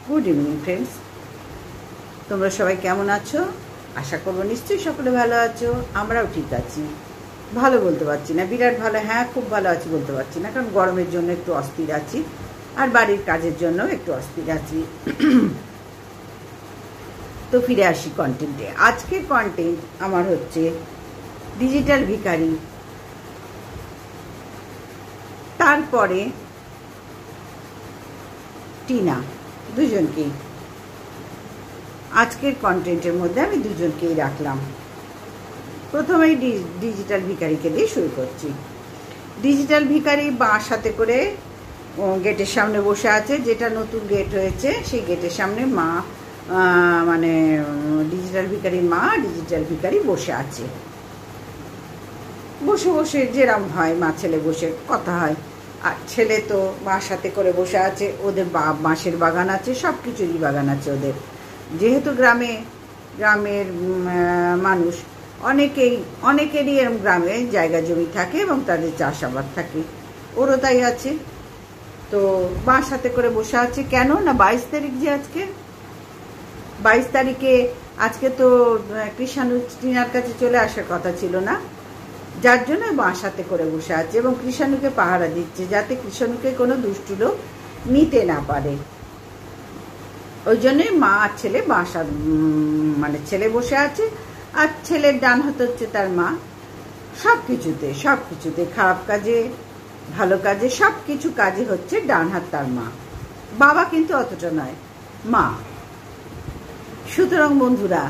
Good evening friends, তোমরা সবাই কেমন আছো? আশা করবো নিশ্চয়ই সকলে ভালো আছো। আমরাও ঠিক আছি। ভালো বলতে পারছি না, বিরাট ভালো, হ্যাঁ খুব ভালো আছি বলতে পারছি না, কারণ গরমের জন্য একটু অস্থির আছি, আর বাড়ির কাজের জন্য একটু অস্থির আছি। তো ফিরে আসি কন্টেন্টে। আজকের কন্টেন্ট আমার হচ্ছে ডিজিটাল ভিখারি, তারপরে টিনা, দুজনকেই আজকের কন্টেন্টের মধ্যে আমি দুজনকেই রাখলাম। প্রথমেই ডিজিটাল ভিখারিকে দিয়ে শুরু করছি। ডিজিটাল ভিখারি বাঁ হাতে করে গেটের সামনে বসে আছে, যেটা নতুন গেট হয়েছে সেই গেটের সামনে মা, মানে ডিজিটাল ভিখারির মা, ডিজিটাল ভিখারি বসে আছে। বসে বসে যেরম হয় মা ছেলে বসে কথা হয়, আর ছেলে তো মার সাথে করে বসে আছে। ওদের বাঁশের বাগান আছে, সব কিছুরই বাগান আছে ওদের। যেহেতু গ্রামের মানুষ, অনেকেরই এরকম গ্রামে জায়গা জমি থাকে এবং তাদের চাষাবাদ থাকে, ওরও তাই আছে। তো মার সাথে করে বসে আছে কেন না, 22 তারিখ যে আজকে, 22 তারিখে আজকে তো কৃষাণু টিনার কাছে চলে আসার কথা ছিল না, যার জন্য মার সাথে করে বসে আছে এবং কৃষাণুকে পাহারা দিচ্ছে, যাতে কৃষাণুকে কোনো দুষ্টু লোক নিতে না পারে। ওই জন্যই মা আর ছেলে মানে ছেলে বসে আছে, আর ছেলের ডান হাত হচ্ছে তার মা। সব কিছুতে খারাপ কাজে ভালো কাজে সব কিছু কাজে হচ্ছে ডান হাত তার মা। বাবা কিন্তু অতটা নয়, মা। সুতরাং বন্ধুরা,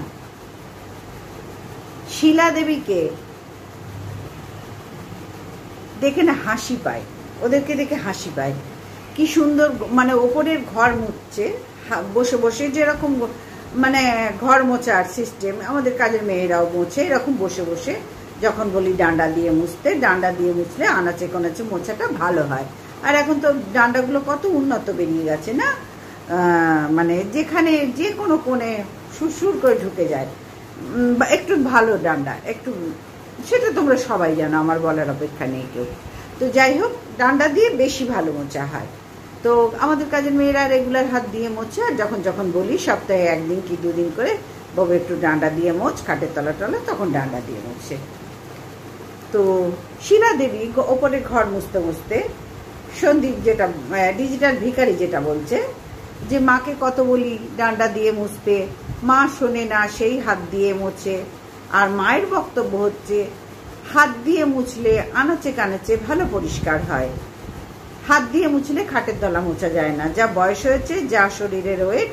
শিলা দেবীকে দেখে না হাসি পায়, ওদেরকে দেখে হাসি পায়। কি সুন্দর, মানে ওপরের ঘর মুছছে বসে বসে, যেরকম মানে ঘর মোছার সিস্টেম আমাদের কাজের মেয়েরাও মোছে, এরকম বসে বসে। যখন বলি ডান্ডা দিয়ে মুছতে, ডান্ডা দিয়ে মুছলে আনাচে কোনাচে মোছাটা ভালো হয়। আর এখন তো ডান্ডাগুলো কত উন্নত বেরিয়ে গেছে না, মানে যেখানে যে কোনো কোণে সুরসুর করে ঢুকে যায়। একটু ভালো ডান্ডা, একটু, সেটা তোমরা সবাই জানো, আমার বলার অপেক্ষা নেই কেউ। তো যাই হোক, ডান্ডা দিয়ে বেশি ভালো মোছা হয়। তো আমাদের কাজের মেয়েরা রেগুলার হাত দিয়ে মোছে, আর যখন বলি সপ্তাহে 1 দিন কি 2 দিন করে, বাবু একটু ডান্ডা দিয়ে মোছ, খাটের তলা তখন ডান্ডা দিয়ে মোছে। তো শিলা দেবী ওপরে ঘর মুছতে মুছতে সন্দীপ, যেটা ডিজিটাল ভিখারি যেটা বলছে যে মাকে কত বলি ডান্ডা দিয়ে মুছতে, মা শোনে না, সেই হাত দিয়ে মোছে। আর মায়ের বক্তব্য হচ্ছে হাত দিয়ে মুছলে আনাচে কানাচে ভালো পরিষ্কার হয়, হাত দিয়ে মুছলে খাটের তলা মোছা যায় না। যা বয়স হয়েছে, যা শরীরের ওয়েট,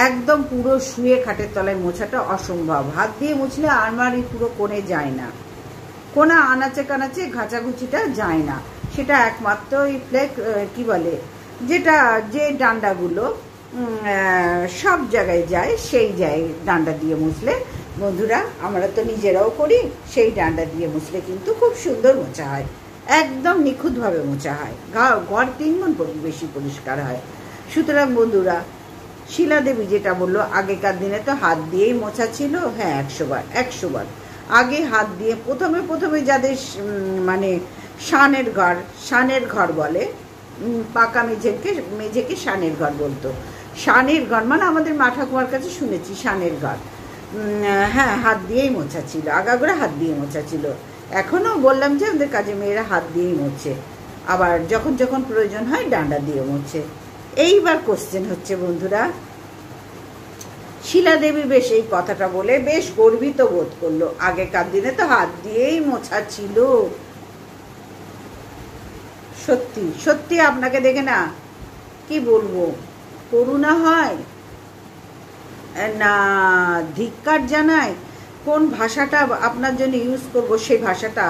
একদম পুরো শুয়ে খাটের তলায় মোছাটা অসম্ভব। হাত দিয়ে মুছলে আলমারি পুরো কোণে যায় না, কোনা আনাচে কানাচে ঘাঁচাঘুচিটা যায় না। সেটা একমাত্র ওই কি বলে, যেটা যে ডান্ডাগুলো সব জায়গায় যায়, সেই ডান্ডা দিয়ে মুছলে, বন্ধুরা আমরা তো নিজেরাও করি, সেই ডান্ডা দিয়ে মুছলে কিন্তু খুব সুন্দর মোছা হয়, একদম নিখুঁতভাবে মোছা হয়, ঘর 3 গুণ বেশি পরিষ্কার হয়। সুতরাং বন্ধুরা, শিলা দেবী যেটা বললো, আগেকার দিনে তো হাত দিয়েই মোছা ছিল, হ্যাঁ 100 বার আগে হাত দিয়ে প্রথমে যাদের মানে শানের ঘর বলে, পাকা মেঝেকে শানের ঘর বলতো। শানের ঘর মানে আমাদের মা ঠাকুমার কাছে শুনেছি শানের ঘর, হ্যাঁ হাত দিয়েই মোছা ছিল, আগাগোড়া হাত দিয়ে মোছা ছিল। এখনও বললাম যে আমাদের কাজে মেয়েরা হাত দিয়েই মোছে, আবার যখন প্রয়োজন হয় ডান্ডা দিয়ে মোছে। এইবার কোশ্চেন হচ্ছে বন্ধুরা, শিলা দেবী বেশ এই কথাটা বলে বেশ গর্বিত বোধ করলো, আগেকার দিনে তো হাত দিয়েই মোছা ছিল। সত্যি সত্যি আপনাকে দেখে না কি বলবো, করুণা হয় না ধিক্কার জানায়, কোন ভাষাটা আপনার জন্য ইউজ করবো সেই ভাষাটা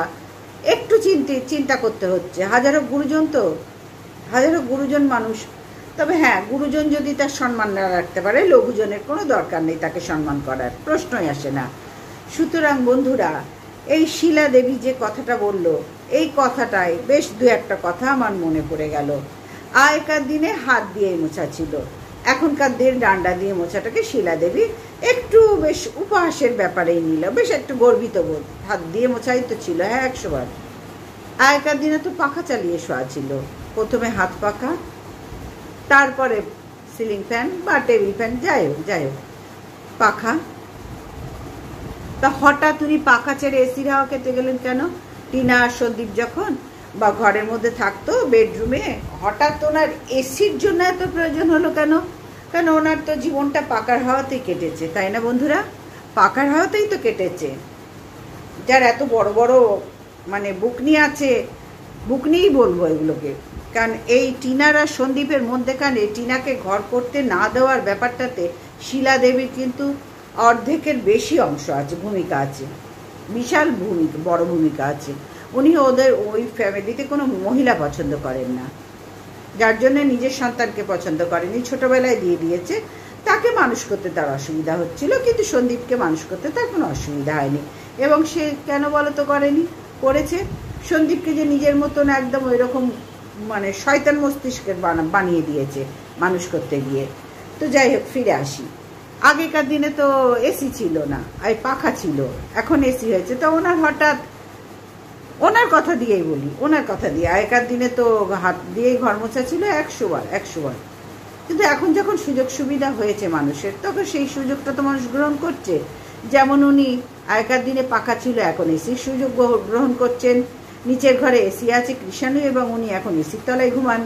একটু চিন্তা করতে হচ্ছে। হাজারো গুরুজন মানুষ, তবে হ্যাঁ গুরুজন যদি তার সম্মান না রাখতে পারে, লঘুজনের কোনো দরকার নেই তাকে সম্মান করার, প্রশ্নই আসে না। সুতরাং বন্ধুরা, এই শিলা দেবী যে কথাটা বলল, এই কথাটাই বেশ 2-1টা কথা আমার মনে পড়ে গেল। আগেকার দিনে হাত দিয়েই মোছা ছিল, এখনকার দিন ডান্ডা দিয়ে মোছাটাকে শিলা দেবী একটু বেশ উপহাসের ব্যাপারেই নিল, বেশ একটু গর্বিত বোধ। হাত দিয়ে মোছাই তো ছিল, হ্যাঁ 100 বার। আগেকার দিনে তো পাখা চালিয়ে শোয়া ছিল, প্রথমে হাত পাখা, তারপরে সিলিং ফ্যান বা টেবিল ফ্যান, যাই হোক পাখা। তা হঠাৎ উনি পাখা ছেড়ে এসির হাওয়া খেতে গেলেন কেন? টিনা আর সন্দীপ যখন বা ঘরের মধ্যে থাকতো বেডরুমে, হঠাৎ ওনার এসির জন্য এত প্রয়োজন হলো কেন? কেন ওনার তো জীবনটা পাকার হাওয়াতেই কেটেছে, তাই না বন্ধুরা? পাকার হাওয়াতেই তো কেটেছে। যার এত বড় বড় মানে বুকনি আছে, বুকনিই বলবো এগুলোকে, কারণ এই টিনার আর সন্দীপের মধ্যেখানে টিনাকে ঘর করতে না দেওয়ার ব্যাপারটাতে শিলা দেবীর কিন্তু অর্ধেকের বেশি অংশ আছে, ভূমিকা আছে, বিশাল বড় ভূমিকা আছে। উনি ওদের ওই ফ্যামিলিতে কোনো মহিলা পছন্দ করেন না, যার জন্য নিজের সন্তানকে পছন্দ করেনি, ছোটবেলায় দিয়ে দিয়েছে। তাকে মানুষ করতে তার অসুবিধা হচ্ছিল, কিন্তু সন্দীপকে মানুষ করতে তার কোনো অসুবিধা হয়নি। এবং সে কেন বলো তো করেনি? করেছে সন্দীপকে যে নিজের মতন একদম ওই রকম মানে শয়তান মস্তিষ্কের বানিয়ে দিয়েছে মানুষ করতে গিয়ে। তো যাই হোক, ফিরে আসি। আগেকার দিনে তো এসি ছিল না, আর পাখা ছিল, এখন এসি হয়েছে। তো ওনার হঠাৎ, ওনার কথা দিয়েই বলি, ওনার কথা দিয়ে, আগেকার দিনে তো হাত দিয়েই ঘর মোছা ছিল 100 বার। কিন্তু এখন যখন সুযোগ সুবিধা হয়েছে মানুষের, তখন সেই সুযোগটা তো মানুষ গ্রহণ করছে। যেমন উনি আগেকার দিনে পাখা ছিল, এখন এসির সুযোগ গ্রহণ করছেন। নিচের ঘরে এসি আছে কৃষাণু, এবং উনি এখন এসির তলায় ঘুমান।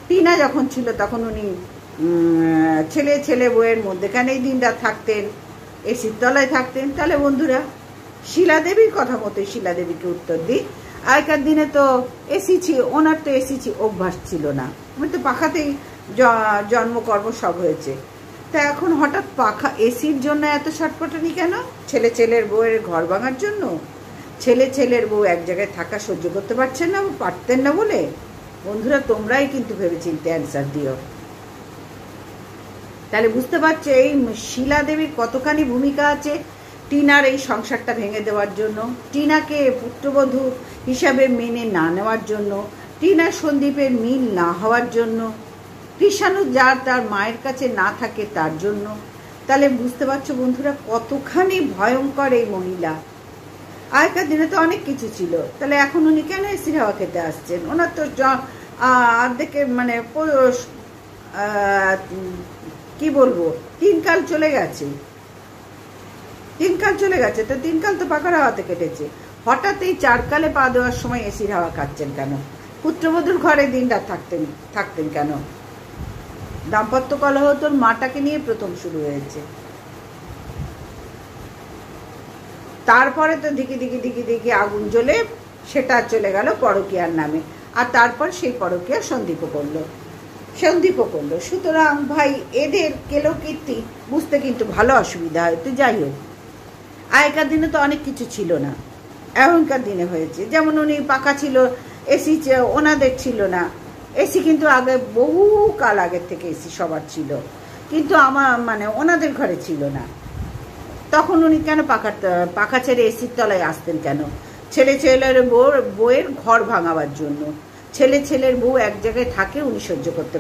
টিনা যখন ছিল তখন উনি ছেলে বউয়ের মধ্যেখানেই দিন রাত থাকতেন, এসির তলায় থাকতেন। তাহলে বন্ধুরা, শিলা দেবীর কথা মতোই শিলা দেবীকে উত্তর দিই। আগেকার দিনে তো এসি ছিল, ওনার তো এসি অভ্যাস ছিল না, মানে তো পাখাতেই জন্মকর্ম সব হয়েছে। তা এখন হঠাৎ পাখা এসির জন্য এত ছটপটানি কেন? ছেলের বউয়ের ঘর ভাঙার জন্য? ছেলের বউ এক জায়গায় থাকা সহ্য করতে পারছেন না, পারতেন না বলে? বন্ধুরা, তোমরাই কিন্তু ভেবেচিন্তে অ্যান্সার দিও। তাহলে বুঝতে পারছো এই শিলা দেবীর কতখানি ভূমিকা আছে টিনার এই সংসারটা ভেঙে দেওয়ার জন্য, টিনাকে পুত্রবধূ হিসাবে মেনে না নেওয়ার জন্য, টিনা সন্দীপের মিল না হওয়ার জন্য, কৃষাণু যার তার মায়ের কাছে না থাকে তার জন্য। তাহলে বুঝতে পারছো বন্ধুরা কতখানি ভয়ঙ্কর এই মহিলা। আগেকার দিনে তো অনেক কিছু ছিল, তাহলে এখন উনি কেন এসির হাওয়া খেতে আসছেন? ওনার তো অর্ধেকের মানে কি বলবো, 3 কাল চলে গেছে। তো 3 কাল তো পাকার হাওয়াতে কেটেছে। হঠাৎ এই 4 কালে পা দেওয়ার সময় এসির হাওয়া খাচ্ছেন কেন? পুত্রবধূর ঘরে দিন রাত থাকতেন কেন? দাম্পত্য কলহ তোর মাটাকে নিয়ে প্রথম শুরু হয়েছে, তারপরে তো দিকে আগুন জ্বলে সেটা চলে গেল পরকীয়ার নামে, আর তারপর সেই পরকীয়া সন্দীপও করলো। সুতরাং ভাই, এদের কেলোকীর্তি বুঝতে কিন্তু ভালো অসুবিধা হয়। তো যাই হোক, আগেকার দিনে তো অনেক কিছু ছিল না, এখনকার দিনে হয়েছে। যেমন উনি পাখা ছিল, এসি ওনাদের ছিল না। এসি কিন্তু আগে বহু কাল আগের থেকে এসি সবার ছিল, কিন্তু আমার মানে ওনাদের ঘরে ছিল না। তখন উনি কেন পাখা ছেড়ে এসির তলায় আসতেন কেন? ছেলের বউয়ের ঘর ভাঙাবার জন্য। ছেলের বউ এক জায়গায় থাকে, উনি সহ্য করতে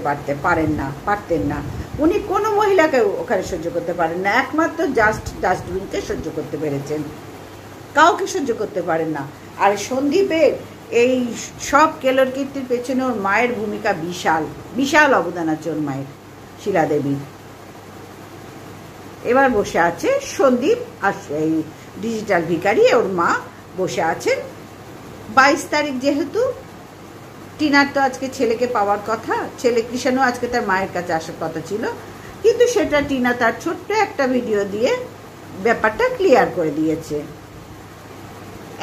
পারতেন না। উনি কোনো মহিলাকে ওখানে সহ্য করতে পারেন না, একমাত্র ডাস্টবিনকে সহ্য করতে পেরেছেন, কাউকে সহ্য করতে পারেন না। আর সন্দীপের এই সব কেলোর কীর্তির পেছনে ওর মায়ের ভূমিকা বিশাল অবদান আছে ওর মায়ের, শিলা দেবীর। এবার বসে আছে সন্দীপ আর এই ডিজিটাল ভিখারি, ওর মা বসে আছেন। 22 তারিখ যেহেতু, টিনার তো আজকে ছেলেকে পাওয়ার কথা, ছেলে কৃষাণু আজকে তার মায়ের কাছে আসার কথা ছিল, কিন্তু সেটা টিনা তার ছোট্ট একটা ভিডিও দিয়ে ব্যাপারটা ক্লিয়ার করে দিয়েছে,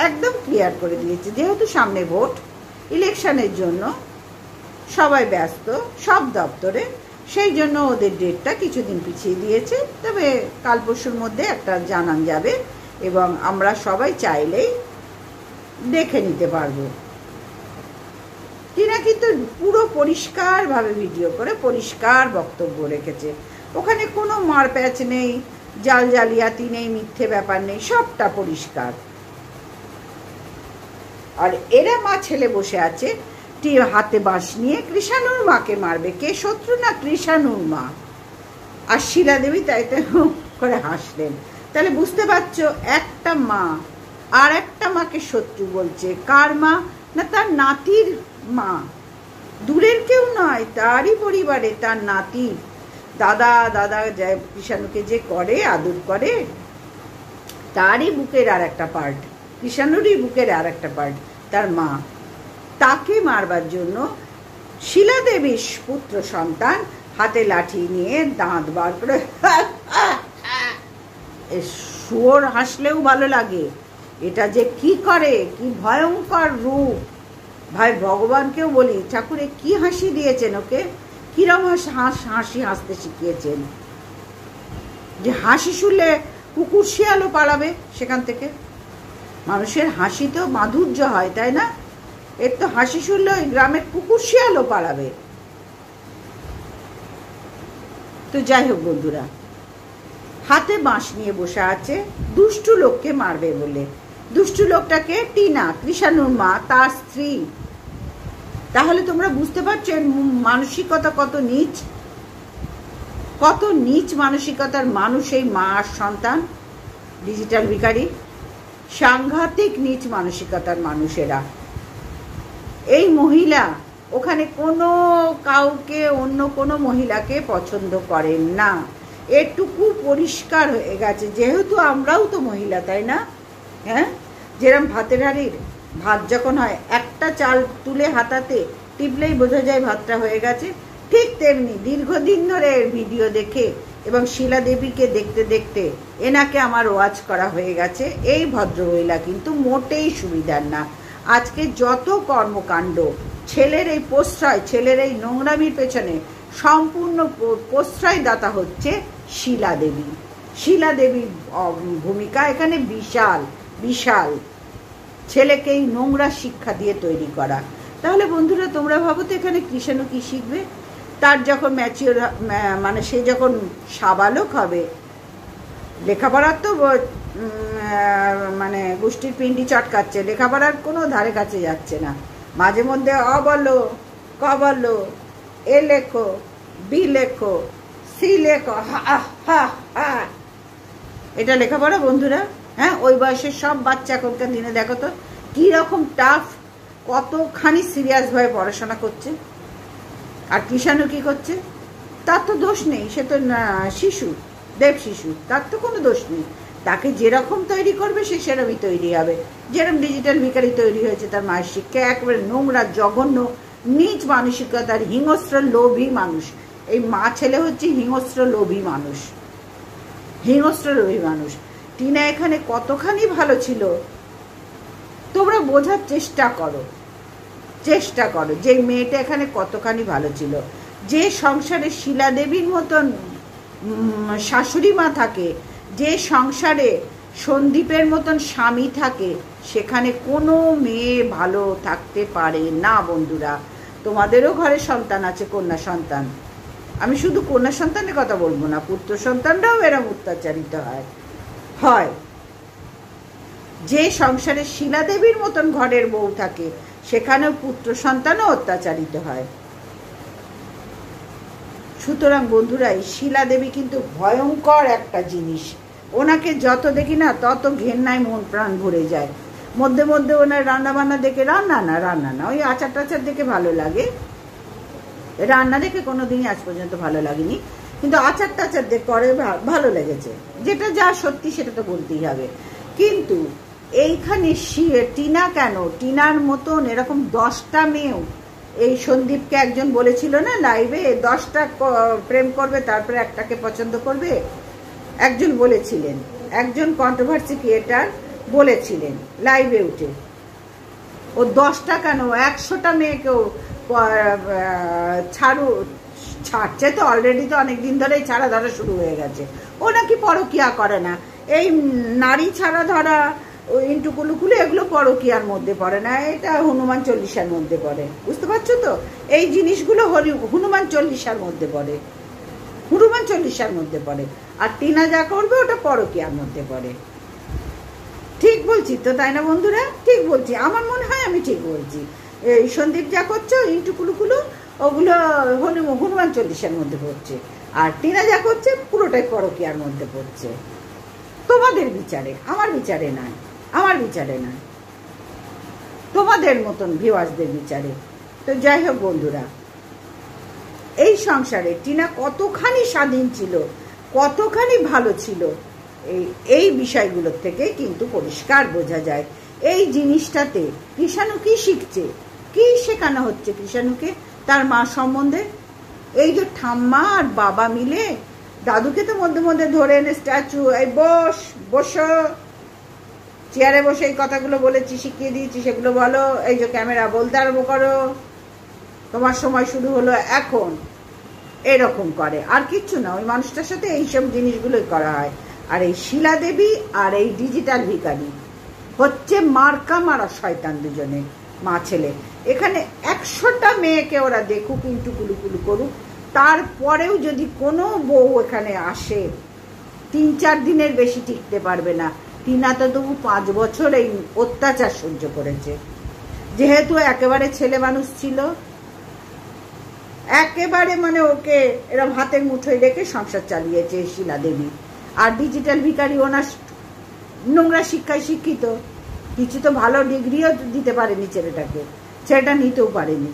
একদম ক্লিয়ার করে দিয়েছে। যেহেতু সামনে ভোট, ইলেকশনের জন্য সবাই ব্যস্ত সব দপ্তরে, সেই জন্য ওদের ডেটটা কিছুদিন পিছিয়ে দিয়েছে। তবে কাল পরশুর মধ্যে একটা জানান যাবে, এবং আমরা সবাই চাইলেই দেখে নিতে পারবো। টিনা কিন্তু পুরো পরিষ্কারভাবে ভিডিও করে পরিষ্কার বক্তব্য রেখেছে, ওখানে কোনো মারপ্যাচ নেই, জালিয়াতি নেই, মিথ্যে ব্যাপার নেই, সবটা পরিষ্কার। আর এরা মা ছেলে বসে আছে হাতে বাঁশ নিয়ে, কৃষাণুর মাকে মারবে। কে শত্রু? না কৃষাণুর মা। আর শিলা দেবী তাই করে হাসলেন। তাহলে বুঝতে পারছো, একটা মা আর একটা মাকে শত্রু বলছে। কার মা? না তার নাতির মা, দূরের কেউ নয়, তারই পরিবারে তার নাতি। দাদা দাদা যায় কৃষাণুকে যে করে আদর করে, তারই বুকের আর একটা পার্ট, কৃষাণুরই বুকের আর একটা পার্ট তার মা। তাকে মারবার জন্য শিলা দেবীর পুত্র সন্তান হাতে লাঠি নিয়ে দাঁত বার করে শুয়োর হাসলেও ভালো লাগে। এটা যে কি করে, কি ভয়ঙ্কর রূপ। ভাই ভগবানকেও বলি, ঠাকুরে কি হাসি দিয়েছেন ওকে, কিরম হাসি হাসতে শিখিয়েছেন, যে হাসি শুনলে কুকুর শিয়ালও পালাবে সেখান থেকে। মানুষের হাসি তো মাধুর্য হয়, তাই না? এর তো হাসি শুনলে ওই গ্রামের কুকুর শিয়ালও পালাবে। তো যাই হোক বন্ধুরা, হাতে বাঁশ নিয়ে বসে আছে দুষ্টু লোককে মারবে বলে। দুষ্টু লোকটাকে টিনা, কৃষাণুর মা, তার স্ত্রী। তাহলে তোমরা বুঝতে পারছো মানসিকতা কত নীচ, কত নীচ মানসিকতার মানুষ এই মা আর সন্তান। ডিজিটাল ভিখারি সাংঘাতিক নীচ মানসিকতার মানুষেরা। এই মহিলা ওখানে কোনো কাউকে, অন্য কোনো মহিলাকে পছন্দ করেন না। এটুকু পরিষ্কার হয়ে গেছে, যেহেতু আমরাও তো মহিলা, তাই না? হ্যাঁ, যেরকম ভাতের হাঁড়ির ভাত যখন হয় একটা চাল তুলে হাতাতে টিপলেই বোঝা যায় ভাতটা হয়ে গেছে, ঠিক তেমনি দীর্ঘদিন ধরে ভিডিও দেখে এবং শিলা দেবীকে দেখতে দেখতে এনাকে আমার ওয়াচ করা হয়ে গেছে। এই ভদ্রমহিলা কিন্তু মোটেই সুবিধার না। আজকে যত কর্মকাণ্ড, ছেলের এই প্রশ্রয়, ছেলের এই নোংরামির পেছনে সম্পূর্ণ প্রশ্রয়দাতা হচ্ছে শিলা দেবী। শিলা দেবীর ভূমিকা এখানে বিশাল বিশাল। ছেলেকে এই নোংরা শিক্ষা দিয়ে তৈরি করা। তাহলে বন্ধুরা তোমরা ভাবো তো এখানে কৃষাণু কি শিখবে? তার যখন ম্যাচিওর, মানে সে যখন সাবালক হবে, লেখাপড়ার তো মানে গোষ্ঠীর পিন্ডি চটকাচ্ছে, লেখাপড়ার কোনো ধারে কাছে যাচ্ছে না। মাঝে মধ্যে অ বলো, ক বলো, এ লেখো, বি লেখো, সি লেখো, হা হা হা, এটা লেখাপড়া বন্ধুরা? হ্যাঁ, ওই বয়সের সব বাচ্চা এখনকার দিনে দেখো তো কিরকম টাফ, কতখানি সিরিয়াস ভাবে পড়াশোনা করছে। আর কৃষাণু কি করছে? তার তো দোষ নেই, সে তো শিশু, দেব শিশু, তার তো কোনো দোষ নেই। তাকে যেরকম তৈরি করবে সে সেরকমই তৈরি হবে। যেরকম ডিজিটাল ভিখারি তৈরি হয়েছে তার মায়ের শিক্ষা, একেবারে নোংরা, জঘন্য, নীচ মানসিকতার হিংস্র লোভী মানুষ। এই মা ছেলে হচ্ছে হিংস্র লোভী মানুষ, হিংস্র লোভী মানুষ। টিনা এখানে কতখানি ভালো ছিল তোমরা বোঝার চেষ্টা করো, চেষ্টা করো যে মেয়েটা এখানে কতখানি ভালো ছিল। যে সংসারে শিলা দেবীর মতন শাশুড়ি মা থাকে, যে সংসারে সন্দীপের মতন স্বামী থাকে, সেখানে কোনো মেয়ে ভালো থাকতে পারে না বন্ধুরা। তোমাদেরও ঘরে সন্তান আছে, কন্যা সন্তান। আমি শুধু কন্যা সন্তানের কথা বলবো না, পুত্র সন্তানরাও এরম অত্যাচারিত হয়। যে সংসারে শিলা দেবীর মতন ঘরের বউ থাকে, সেখানেও পুত্র সন্তানও অত্যাচারিত হয়। সুতরাং বন্ধুরা, এই শিলা দেবী কিন্তু ভয়ঙ্কর একটা জিনিস। ওনাকে যত দেখি না তত ঘেন্নায় মন প্রাণ ভরে যায়। মধ্যে মধ্যে ওনার রান্না বান্না দেখে, রান্না না, ওই আচার টাচার দেখে ভালো লাগে। রান্না দেখে কোনোদিনই আজ পর্যন্ত ভালো লাগেনি, কিন্তু আচার টাচার দেখে করে ভালো লেগেছে। যেটা যা সত্যি সেটা তো বলতেই হবে। কিন্তু এইখানে টিনা কেন, টিনার মতন এরকম 10টা মেয়েও, এই সন্দীপকে একজন বলেছিল না লাইভে 10টা প্রেম করবে তারপরে একটাকে পছন্দ করবে, একজন বলেছিলেন, একজন কন্ট্রোভার্সি ক্রিয়েটার বলেছিলেন লাইভে উঠে। ও 10টা কেন 100টা মেয়েকেও ছাড়ছে। তো অলরেডি তো অনেকদিন ধরেই ছাড়া ধরা শুরু হয়ে গেছে। ও নাকি পরকিয়া করে না। এই নারী ছাড়া ধরা, ইন্টুকুলুকুলু, এগুলো পরকিয়ার মধ্যে পড়ে না, এটা হনুমান চল্লিশার মধ্যে পড়ে। বুঝতে পারছো তো? এই জিনিসগুলো হনুমান চল্লিশার মধ্যে পড়ে, হনুমান চল্লিশার মধ্যে পড়ে। আর টিনা যা করবে ওটা পরকিয়ার মধ্যে পড়ে। ঠিক বলছি তো, তাই না বন্ধুরা? ঠিক বলছি, আমার মনে হয় আমি ঠিক বলছি। এই সন্দীপ যা করছো ইন্টুকুলুকুলু, ওগুলো হনুমান চল্লিশার মধ্যে পড়ছে। আর টিনা যা করছে পুরোটাই পরকিয়ার মধ্যে পড়ছে। তোমাদের বিচারে, আমার বিচারে নয়, আমার বিচারে নয়, তোমাদের মতন ভিউয়ার্সদের বিচারে। তো যাই হোক বন্ধুরা, এই সংসারে টিনা কতখানি স্বাধীন ছিল, কতখানি ভালো ছিল, এই বিষয়গুলোর থেকে কিন্তু পরিষ্কার বোঝা যায়। এই জিনিসটাতে কৃষাণু কি শিখছে, কি শেখানো হচ্ছে কৃষাণুকে তার মা সম্বন্ধে? এই যে ঠাম্মা আর বাবা মিলে দাদুকে তো মধ্যে মধ্যে ধরে এনে স্ট্যাচু, এই বসো, চেয়ারে বসে এই কথাগুলো বলেছি, শিখিয়ে দিয়েছি, সেগুলো বলো, এই যে ক্যামেরা বলতে আরম্ভ করো, তোমার সময় শুরু হলো এখন, এরকম করে। আর কিচ্ছু না, ওই মানুষটার সাথে এইসব জিনিসগুলোই করা হয়। আর এই শিলা দেবী আর এই ডিজিটাল ভিখারি হচ্ছে মার্কা মারা শয়তান দুজনে, মা ছেলে। এখানে 100টা মেয়েকে ওরা দেখুক, কিন্তু কুলুকুলু করুক, তারপরেও যদি কোনো বউ এখানে আসে 3-4 দিনের বেশি টিকতে পারবে না। টিনা তো তবু 5 বছর এই অত্যাচার সহ্য করেছে, যেহেতু একেবারে ছেলে মানুষ ছিল, একেবারে মানে ওকে এরকম হাতের মুঠোয় রেখে সংসার চালিয়েছে শিলা দেবী। আর ডিজিটাল ভিখারি ওনার নোংরা শিক্ষায় শিক্ষিত, কিছু তো ভালো ডিগ্রিও দিতে পারেনি ছেলেটাকে, ছেলেটা নিতেও পারেনি,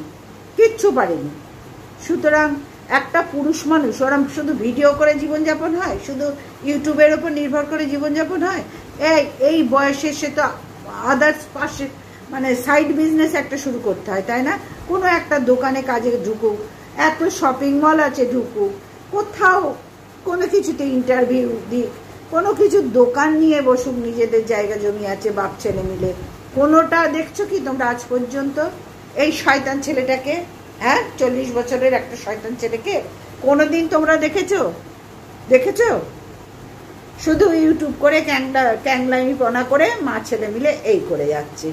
কিচ্ছু পারেনি। সুতরাং একটা পুরুষ মানুষ ওরম শুধু ভিডিও করে জীবনযাপন হয়, শুধু ইউটিউবের ওপর নির্ভর করে জীবনযাপন হয়? এই বয়সে সে তো আদার্স পাশে মানে সাইড বিজনেস একটা শুরু করতে হয়, তাই না? কোনো একটা দোকানে কাজে ঢুকুক, এত শপিং মল আছে ঢুকুক, কোথাও কোনো কিছুতে ইন্টারভিউ দিক, কোনো কিছু দোকান নিয়ে বসুক, নিজেদের জায়গা জমি আছে বাপ ছেলে মিলে। কোনোটা দেখছো কি তোমরা আজ পর্যন্ত? এই শয়তান ছেলেটাকে, হ্যাঁ 40 বছরের একটা শয়তান ছেলেকে কোনোদিন তোমরা দেখেছো? শুধু ইউটিউব করে ক্যাংলামি পনা করে মা ছেলে মিলে এই করে যাচ্ছে।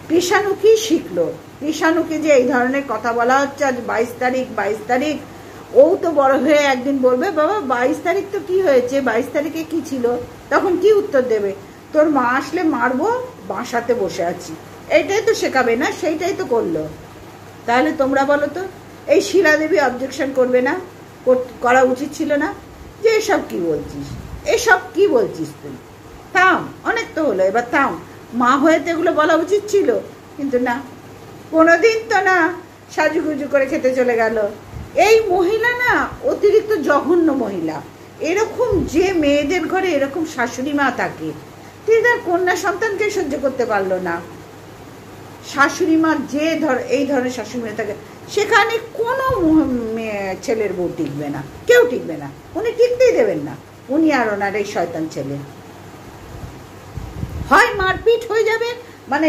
কৃষাণু কি শিখলো? কৃষাণুকে যে এই ধরনের কথা বলা হচ্ছে, আজ 22 তারিখ, ও তো বড় হয়ে একদিন বলবে, বাবা 22 তারিখ তো কি হয়েছে, 22 তারিখে কি ছিল? তখন কি উত্তর দেবে? তোর মা আসলে মারবো, বাসাতে বসে আছি, এইটাই তো শেখাবে না? সেইটাই তো করলো। তাহলে তোমরা বলো তো, এই শিলা দেবী অবজেকশন করবে না? করা উচিত ছিল না? যে এসব কি বলছিস তুই, থাম, অনেক তো হলো, এবার থাম। মা হয়ে তো এগুলো বলা উচিত ছিল, কিন্তু না, কোনোদিন তো না, সাজুগুজু করে খেতে চলে গেল। এই মহিলা না অতিরিক্ত জঘন্য মহিলা। এরকম যে মেয়েদের ঘরে এরকম শাশুড়ি মা থাকে, তিনি তার কন্যা সন্তানকে সহ্য করতে পারলো না। শাশুড়ি মা এই ধরনের শাশুড়ি মেয়ে থাকে, সেখানে কোনো ছেলের বউ টিকবে না, কেউ টিকবে না, উনি টিকতেই দেবেন না। উনি আর ওনার এই শয়তান ছেলে, হয় মারপিট হয়ে যাবে, মানে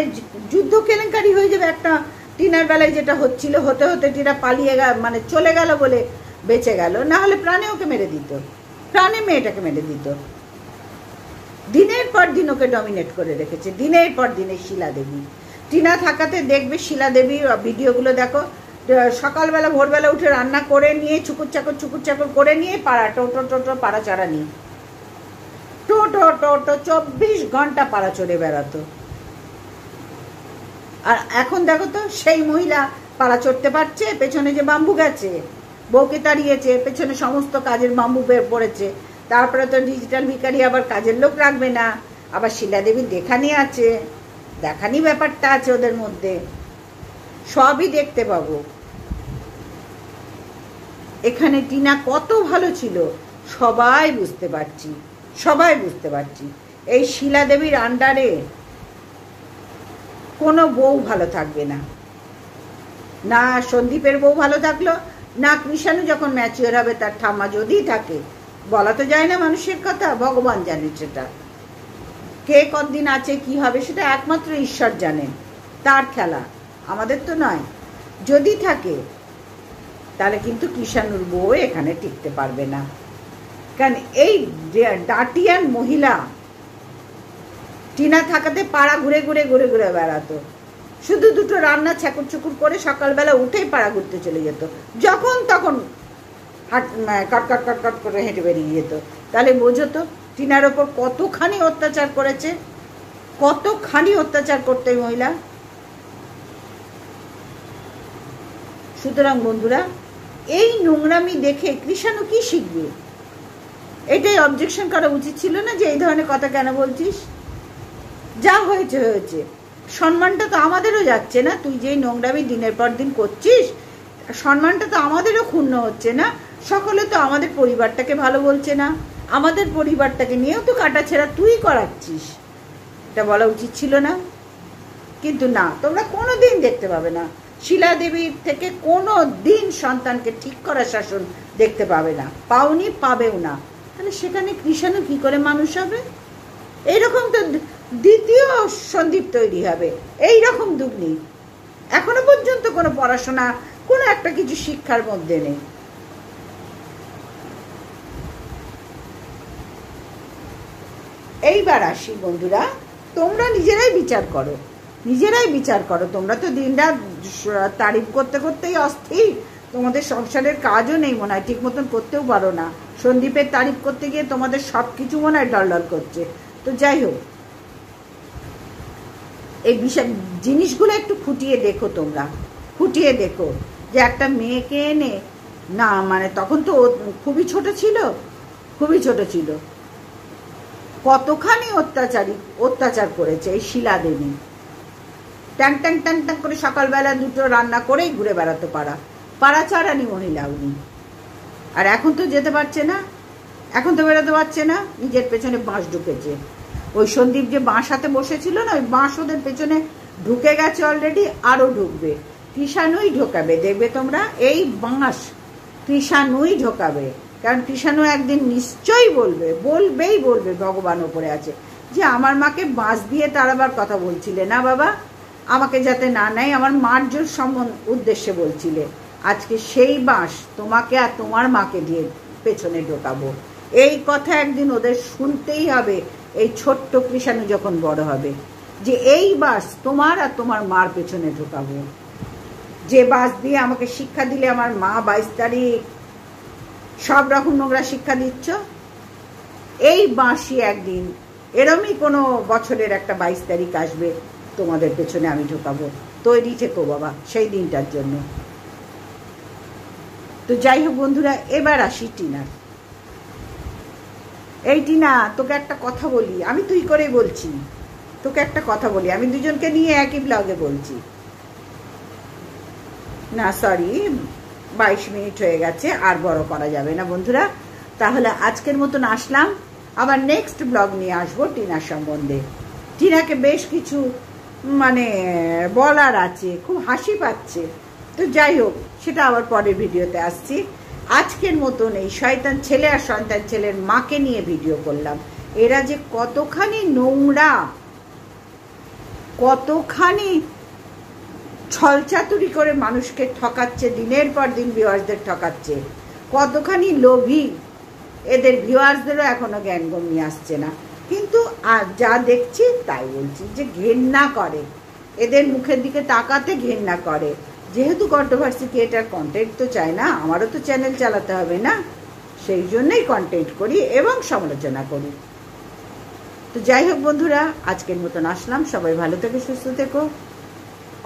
যুদ্ধ কেলেঙ্কারি হয়ে যাবে। একটা টিনার বেলায় যেটা হচ্ছিল, হতে হতে টিনা পালিয়ে মানে চলে গেল বলে বেঁচে গেল, না হলে প্রাণে ওকে মেরে দিত, প্রাণে মেয়েটাকে মেরে দিত। দিনের পর দিন ওকে ডমিনেট করে রেখেছে, দিনের পর দিন। শিলা দেবী টিনা থাকাতে দেখবে, শিলা দেবী ভিডিওগুলো দেখো, সকালবেলা ভোরবেলা উঠে রান্না করে নিয়ে চুকুর চাকর করে নিয়ে পাড়া টোটো পাড়া চড়া নিয়ে টোটো 24 ঘন্টা পাড়া চড়ে বেড়াতো। আর এখন দেখো তো, সেই মহিলা পাড়া চড়তে পারছে, পেছনে যে বাম্বু গেছে, বউকে তাড়িয়েছে, পেছনে সমস্ত কাজের বাম্বু বের পড়েছে। তারপরে তো ডিজিটাল ভিখারি আবার কাজের লোক রাখবে না, আবার শিলা দেবীর দেখানি ব্যাপারটা আছে ওদের মধ্যে, সবই দেখতে পাবো। এখানে টিনা কত ভালো ছিল সবাই বুঝতে পারছি। এই শিলা দেবীর আন্ডারে কোনো বউ ভালো থাকবে না, না সন্দীপের বউ ভালো থাকলো, না কৃষাণু যখন ম্যাচিওর হবে তার ঠাম্মা যদি থাকে। বলা তো যায় না মানুষের কথা, ভগবান জানে সেটা, কে কতদিন আছে কি হবে সেটা একমাত্র ঈশ্বর জানেন, তার খেলা, আমাদের তো নয়। যদি থাকে তাহলে কিন্তু কৃষাণুর বউ এখানে টিকতে পারবে না, কারণ এই ডাটিয়ান মহিলা টিনা থাকাতে পাড়া ঘুরে বেড়াতো, শুধু দুটো রান্না ছ্যাকুর করে সকালবেলা উঠেই পাড়া ঘুরতে চলে যেত, যখন তখন কট করে হেঁটে বেরিয়ে যেত। তাহলে বোঝো তো টিনার ওপর কতখানি অত্যাচার করেছে, কতখানি অত্যাচার করতে মহিলা। সুতরাং বন্ধুরা, এই নোংরামি দেখে কৃষাণু কি শিখবে? এটাই অবজেকশন করা উচিত ছিল না, যে এই ধরনের কথা কেন বলছিস, যা হয়েছে। সম্মানটা তো আমাদেরও যাচ্ছে না, তুই যেই নোংরামি দিনের পর দিন করছিস, সম্মানটা তো আমাদেরও ক্ষুণ্ণ হচ্ছে না? সকলে তো আমাদের পরিবারটাকে ভালো বলছে না, আমাদের পরিবারটাকে নিয়েও তো কাটাছেঁড়া তুই করাচ্ছিস। এটা বলা উচিত ছিল না? কিন্তু না, তোমরা কোনো দিন দেখতে পাবে না, শিলা দেবীর থেকে কোনো দিন সন্তানকে ঠিক করা শাসন দেখতে পাবে না, পাওনি, পাবেও না। তাহলে সেখানে কৃষাণু কি করে মানুষ হবে? এইরকম তো দ্বিতীয় সন্দীপ তৈরি হবে, এইরকম দুগ্নি। এখনো পর্যন্ত কোনো পড়াশোনা, কোনো একটা কিছু শিক্ষার মধ্যে নেই। এইবার আসি বন্ধুরা, তোমরা নিজেরাই বিচার করো, নিজেরাই বিচার করো। তোমরা তো দিনরাত তারিফ করতে করতেই অস্থির, তোমাদের সংসারের কাজও নেই মনে হয়, ঠিক মতন করতেও পারো না। সন্দীপের তারিফ করতে গিয়ে তোমাদের সব কিছু মনে হয় ডল করছে। তো যাই হোক, এই বিষয় জিনিসগুলো একটু খুঁটিয়ে দেখো, তোমরা খুঁটিয়ে দেখো যে একটা মেয়েকে এনে, না মানে তখন তো খুবই ছোট ছিল, খুবই ছোট ছিল, কতখানি অত্যাচার করেছে এই শিলা দেবী। ট্যাং ট্যাং ট্যাং ট্যাং করে সকালবেলা দুটো রান্না করেই ঘুরে বেড়াতে পারা চারানি মহিলা উনি। আর এখন তো যেতে পারছে না, এখন তো বেরোতে পারছে না, নিজের পেছনে বাঁশ ঢুকেছে। ওই সন্দীপ যে বাঁশ হাতে বসেছিল না, ওই বাঁশ ওদের পেছনে ঢুকে গেছে অলরেডি, আরও ঢুকবে। কৃষাণুই ঢোকাবে, দেখবে তোমরা, এই বাঁশ কৃষাণুই ঢোকাবে। কারণ কৃষাণু একদিন নিশ্চয়ই বলবেই বলবে ভগবান ওপরে আছে, যে আমার মাকে বাঁশ দিয়ে তাড়াবার কথা বলছিলে না বাবা, আমাকে যাতে না নেয় আমার মার জোর উদ্দেশ্যে বলছিলে, আজকে সেই বাঁশ তোমাকে আর তোমার মাকে দিয়ে পেছনে ঢোকাবো। এই কথা একদিন ওদের শুনতেই হবে, এই ছোট্ট কৃষাণু যখন বড় হবে, যে এই বাঁশ তোমার আর তোমার মার পেছনে ঢোকাবো। যে বাঁশ দিয়ে আমাকে শিক্ষা দিলে আমার মা 22 তারিখ সব রকম নোংরা শিক্ষা দিচ্ছ, এই বাঁশই একদিন এরমই কোনো বছরের একটা 22 তারিখ আসবে, তোমাদের পেছনে আমি ঢোকাবো। তৈরি থেকো বাবা সেই দিনটার জন্য। তো যাই হোক বন্ধুরা, এবার আসি টিনার। এই টিনা, তোকে একটা কথা বলি, আমি তুই করেই বলছি, তোকে একটা কথা বলি, আমি দুজনকে নিয়ে একই ব্লগে বলছি না, সরি 22 মিনিট হয়ে গেছে, আর বড় করা যাবে না বন্ধুরা। তাহলে আজকের মতন আসলাম, আবার নেক্সট ব্লগ নিয়ে আসবো টিনার সম্বন্ধে। টিনাকে বেশ কিছু মানে বলার আছে, খুব হাসি পাচ্ছে। তো যাই হোক, সেটা আবার পরের ভিডিওতে আসছি। আজকের মতন এই শয়তান ছেলে আর সন্তান ছেলের মাকে নিয়ে ভিডিও করলাম। এরা যে কতখানি নোংরা, কতখানি ছলচাতুরি করে মানুষকে ঠকাচ্ছে, দিনের পর দিন ভিউয়ার্সদের ঠকাচ্ছে, কতখানি লোভী। এদের ভিউয়ার্সদেরও এখনো জ্ঞানগম নিয়ে আসছে না, কিন্তু যা দেখছি তাই বলছি যে ঘেন্না করে, এদের মুখের দিকে তাকাতে ঘেন্না করে। যেহেতু কন্ট্রোভার্সি ক্রিয়েটার, কন্টেন্ট তো চাই না, আমারও তো চ্যানেল চালাতে হবে না, সেই জন্যই কন্টেন্ট করি এবং সমালোচনা করি। তো যাই হোক বন্ধুরা, আজকের মতন আসলাম, সবাই ভালো থেকো, সুস্থ থেকো,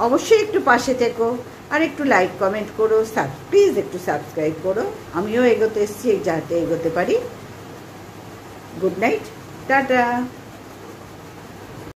অবশ্যই একটু পাশে থেকো, আর একটু লাইক কমেন্ট করো, প্লিজ একটু সাবস্ক্রাইব করো, আমিও এগোতে এসেছি যাতে এগোতে পারি। Good night, tata.